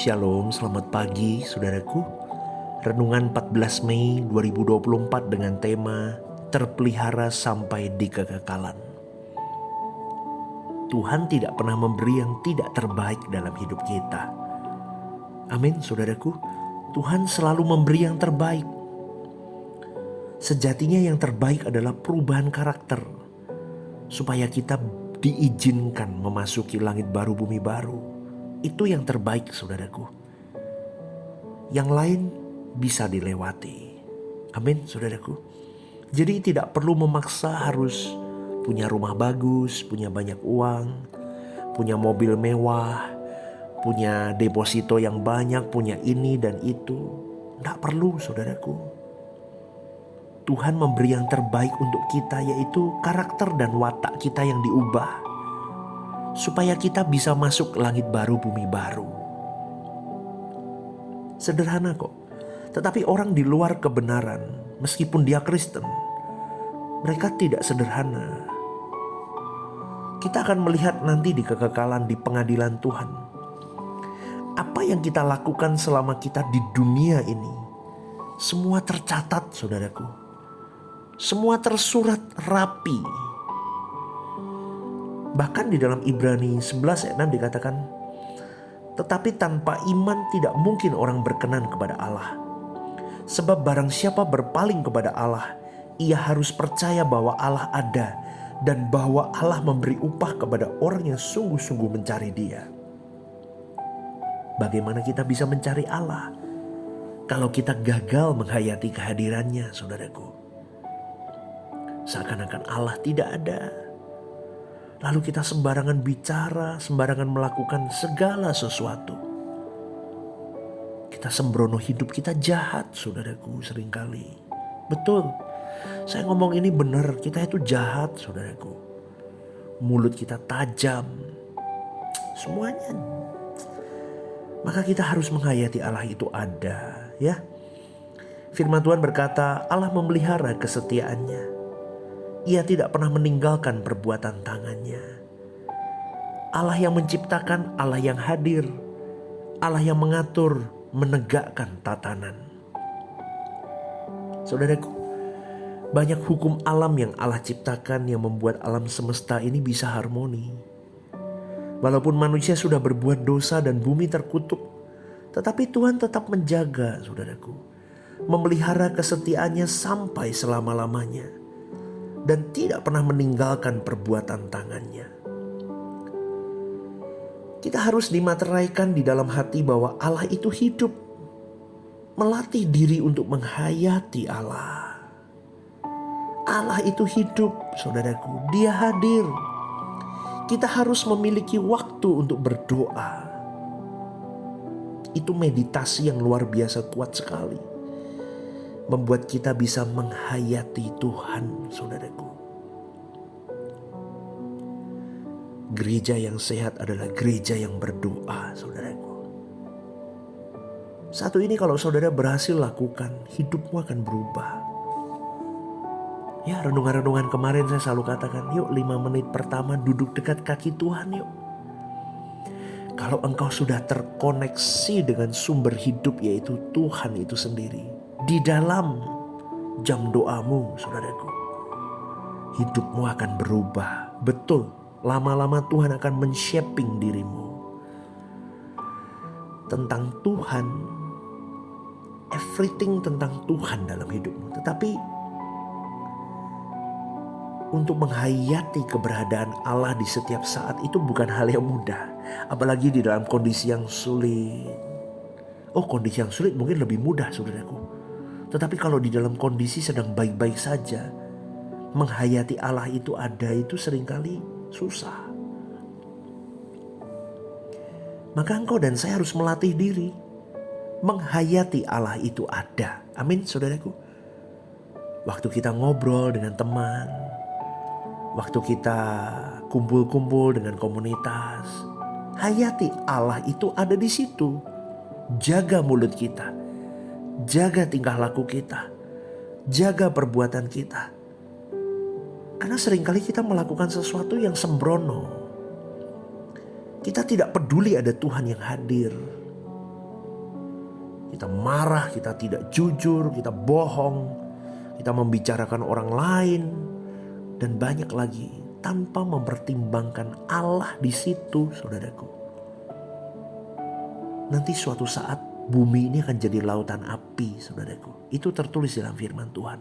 Shalom, selamat pagi saudaraku. Renungan 14 Mei 2024 dengan tema Terpelihara sampai di kekekalan. Tuhan tidak pernah memberi yang tidak terbaik dalam hidup kita. Amin saudaraku. Tuhan selalu memberi yang terbaik. Sejatinya yang terbaik adalah perubahan karakter, supaya kita diizinkan memasuki langit baru bumi baru. Itu yang terbaik saudaraku. Yang lain bisa dilewati. Amin saudaraku. Jadi tidak perlu memaksa harus punya rumah bagus, punya banyak uang, punya mobil mewah, punya deposito yang banyak, punya ini dan itu. Tidak perlu saudaraku. Tuhan memberi yang terbaik untuk kita, yaitu karakter dan watak kita yang diubah, supaya kita bisa masuk langit baru bumi baru. Sederhana kok. Tetapi orang di luar kebenaran, meskipun dia Kristen, mereka tidak sederhana. Kita akan melihat nanti di kekekalan di pengadilan Tuhan. Apa yang kita lakukan selama kita di dunia ini, semua tercatat saudaraku. Semua tersurat rapi. Bahkan di dalam Ibrani 11 ayat 6 dikatakan, tetapi tanpa iman tidak mungkin orang berkenan kepada Allah. Sebab barang siapa berpaling kepada Allah, ia harus percaya bahwa Allah ada dan bahwa Allah memberi upah kepada orang yang sungguh-sungguh mencari Dia. Bagaimana kita bisa mencari Allah kalau kita gagal menghayati kehadirannya, saudaraku? Seakan-akan Allah tidak ada. Lalu kita sembarangan bicara, sembarangan melakukan segala sesuatu. Kita sembrono hidup, kita jahat saudaraku seringkali. Betul, saya ngomong ini benar, kita itu jahat saudaraku. Mulut kita tajam, semuanya. Maka kita harus menghayati Allah itu ada, ya. Firman Tuhan berkata, Allah memelihara kesetiaannya. Ia tidak pernah meninggalkan perbuatan tangannya. Allah yang menciptakan, Allah yang hadir, Allah yang mengatur, menegakkan tatanan. Saudaraku, banyak hukum alam yang Allah ciptakan yang membuat alam semesta ini bisa harmoni. Walaupun manusia sudah berbuat dosa dan bumi terkutuk, tetapi Tuhan tetap menjaga, saudaraku, memelihara kesetiaannya sampai selama-lamanya. Dan tidak pernah meninggalkan perbuatan tangannya. Kita harus dimateraikan di dalam hati bahwa Allah itu hidup. Melatih diri untuk menghayati Allah. Allah itu hidup, saudaraku. Dia hadir. Kita harus memiliki waktu untuk berdoa. Itu meditasi yang luar biasa kuat sekali. Membuat kita bisa menghayati Tuhan, saudaraku. Gereja yang sehat adalah gereja yang berdoa, saudaraku. Satu ini kalau saudara berhasil lakukan, hidupmu akan berubah. Ya, renungan-renungan kemarin saya selalu katakan, yuk 5 menit pertama duduk dekat kaki Tuhan yuk. Kalau engkau sudah terkoneksi dengan sumber hidup, yaitu Tuhan itu sendiri, di dalam jam doamu, saudaraku, hidupmu akan berubah. Betul, lama-lama Tuhan akan men-shaping dirimu tentang Tuhan, everything tentang Tuhan dalam hidupmu. Tetapi untuk menghayati keberadaan Allah di setiap saat itu bukan hal yang mudah, apalagi di dalam kondisi yang sulit. Oh, kondisi yang sulit mungkin lebih mudah, saudaraku. Tetapi kalau di dalam kondisi sedang baik-baik saja, menghayati Allah itu ada, itu seringkali susah. Maka engkau dan saya harus melatih diri. Menghayati Allah itu ada. Amin saudaraku. Waktu kita ngobrol dengan teman, waktu kita kumpul-kumpul dengan komunitas, hayati Allah itu ada di situ. Jaga mulut kita, jaga tingkah laku kita, jaga perbuatan kita. Karena seringkali kita melakukan sesuatu yang sembrono. Kita tidak peduli ada Tuhan yang hadir. kita marah, kita tidak jujur, kita bohong, kita membicarakan orang lain, dan banyak lagi tanpa mempertimbangkan Allah di situ, saudaraku. Nanti suatu saat bumi ini akan jadi lautan api, saudaraku. Itu tertulis dalam firman Tuhan.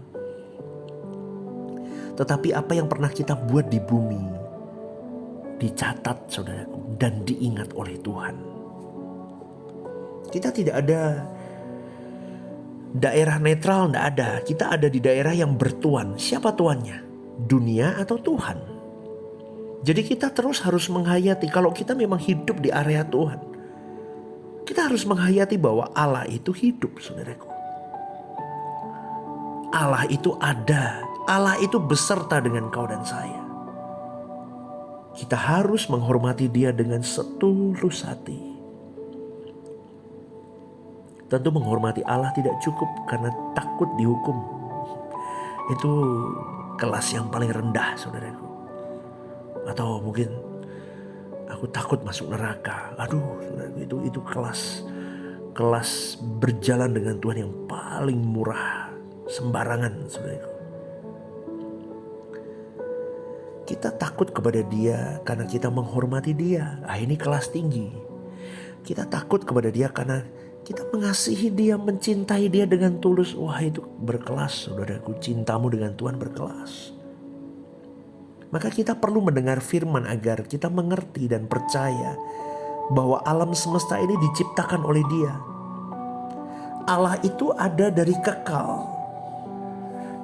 Tetapi apa yang pernah kita buat di bumi dicatat, saudaraku, dan diingat oleh Tuhan. Kita tidak ada daerah netral, tidak ada. Kita ada di daerah yang bertuan. Siapa tuannya? Dunia atau Tuhan? Jadi kita terus harus menghayati, kalau kita memang hidup di area Tuhan, kita harus menghayati bahwa Allah itu hidup, saudaraku. Allah itu ada. Allah itu beserta dengan kau dan saya. Kita harus menghormati Dia dengan setulus hati. Tentu menghormati Allah tidak cukup karena takut dihukum. Itu kelas yang paling rendah, saudaraku. Atau mungkin aku takut masuk neraka. Aduh, saudaraku, itu kelas berjalan dengan Tuhan yang paling murah, sembarangan, saudaraku. Kita takut kepada Dia karena kita menghormati Dia. Ini kelas tinggi. Kita takut kepada Dia karena kita mengasihi Dia, mencintai Dia dengan tulus. Wah, itu berkelas, saudaraku. Cintamu dengan Tuhan berkelas. Maka kita perlu mendengar firman agar kita mengerti dan percaya bahwa alam semesta ini diciptakan oleh Dia. Allah itu ada dari kekal.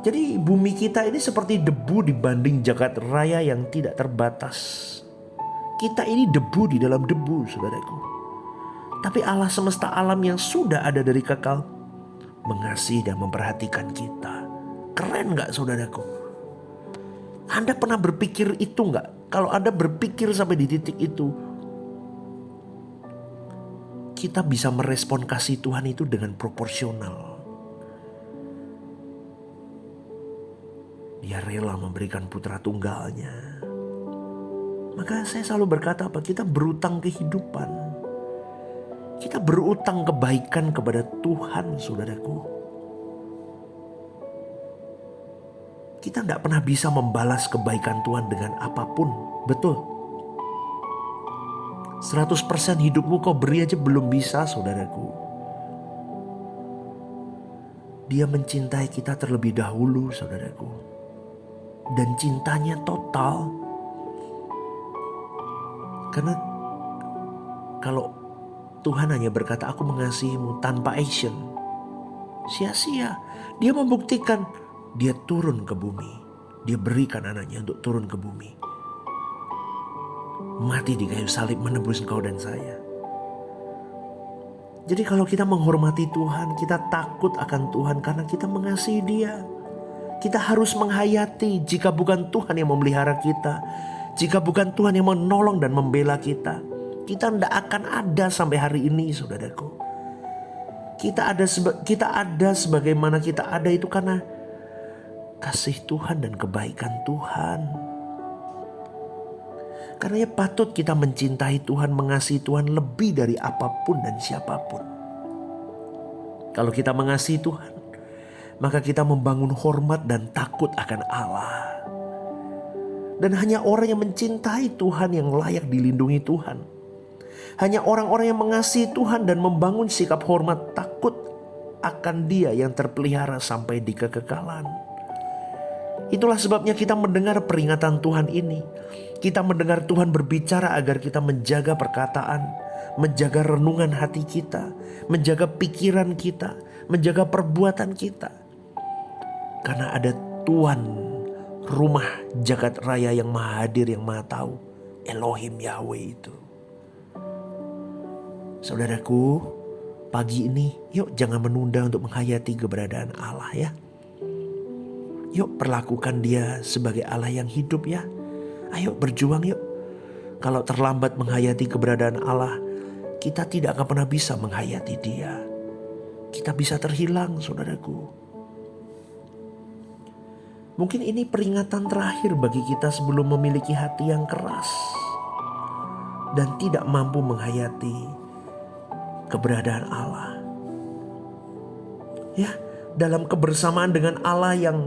Jadi bumi kita ini seperti debu dibanding jagat raya yang tidak terbatas. Kita ini debu di dalam debu, saudaraku. Tapi Allah semesta alam yang sudah ada dari kekal mengasihi dan memperhatikan kita. Keren gak, saudaraku? Anda pernah berpikir itu gak? Kalau Anda berpikir sampai di titik itu, kita bisa merespon kasih Tuhan itu dengan proporsional. Dia rela memberikan putra tunggalnya. Maka saya selalu berkata apa? Kita berutang kehidupan. Kita berutang kebaikan kepada Tuhan, saudaraku. Kita tidak pernah bisa membalas kebaikan Tuhan dengan apapun. Betul. 100% hidupmu kau beri aja belum bisa, saudaraku. Dia mencintai kita terlebih dahulu, saudaraku. Dan cintanya total. Karena kalau Tuhan hanya berkata aku mengasihimu tanpa action, sia-sia. Dia membuktikan. Dia turun ke bumi. Dia berikan anaknya untuk turun ke bumi. Mati di kayu salib menebus engkau dan saya. Jadi kalau kita menghormati Tuhan, kita takut akan Tuhan karena kita mengasihi Dia. Kita harus menghayati jika bukan Tuhan yang memelihara kita, jika bukan Tuhan yang menolong dan membela kita, kita tidak akan ada sampai hari ini, saudaraku. Kita ada sebagaimana kita ada itu karena kasih Tuhan dan kebaikan Tuhan. Karena patut kita mencintai Tuhan, mengasihi Tuhan lebih dari apapun dan siapapun. Kalau kita mengasihi Tuhan, maka kita membangun hormat dan takut akan Allah. Dan hanya orang yang mencintai Tuhan yang layak dilindungi Tuhan. Hanya orang-orang yang mengasihi Tuhan dan membangun sikap hormat takut akan Dia yang terpelihara sampai di kekekalan. Itulah sebabnya kita mendengar peringatan Tuhan ini. Kita mendengar Tuhan berbicara agar kita menjaga perkataan, menjaga renungan hati kita, menjaga pikiran kita, menjaga perbuatan kita. Karena ada Tuhan rumah jagat raya yang maha hadir, yang maha tahu. Elohim Yahweh itu. Saudaraku, pagi ini yuk jangan menunda untuk menghayati keberadaan Allah ya. Yuk perlakukan Dia sebagai Allah yang hidup ya. Ayo berjuang yuk. Kalau terlambat menghayati keberadaan Allah, kita tidak akan pernah bisa menghayati Dia. Kita bisa terhilang, saudaraku. Mungkin ini peringatan terakhir bagi kita sebelum memiliki hati yang keras dan tidak mampu menghayati keberadaan Allah. Ya, dalam kebersamaan dengan Allah yang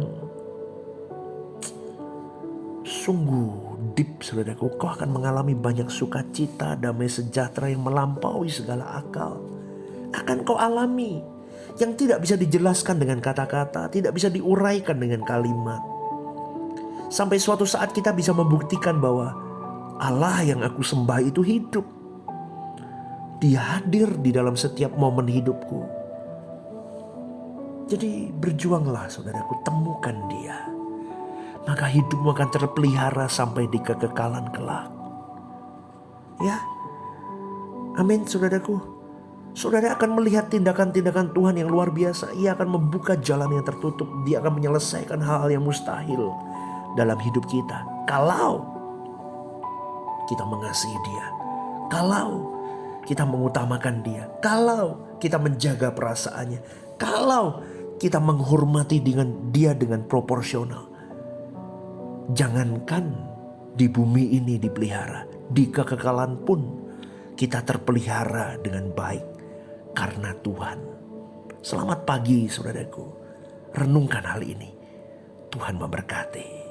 sungguh deep, saudaraku, kau akan mengalami banyak sukacita, damai sejahtera yang melampaui segala akal. Akan kau alami yang tidak bisa dijelaskan dengan kata-kata, tidak bisa diuraikan dengan kalimat. Sampai suatu saat kita bisa membuktikan bahwa Allah yang aku sembah itu hidup. Dia hadir di dalam setiap momen hidupku. Jadi berjuanglah saudaraku, temukan dia. Maka hidupmu akan terpelihara sampai di kekekalan kelak. Ya, amin saudaraku. Saudara akan melihat tindakan-tindakan Tuhan yang luar biasa. Ia akan membuka jalan yang tertutup. Dia akan menyelesaikan hal-hal yang mustahil dalam hidup kita. Kalau kita mengasihi dia. Kalau kita mengutamakan dia. Kalau kita menjaga perasaannya. Kalau kita menghormati dia dengan proporsional. Jangankan di bumi ini dipelihara, di kekekalan pun kita terpelihara dengan baik karena Tuhan. Selamat pagi saudaraku, renungkan hal ini. Tuhan memberkati.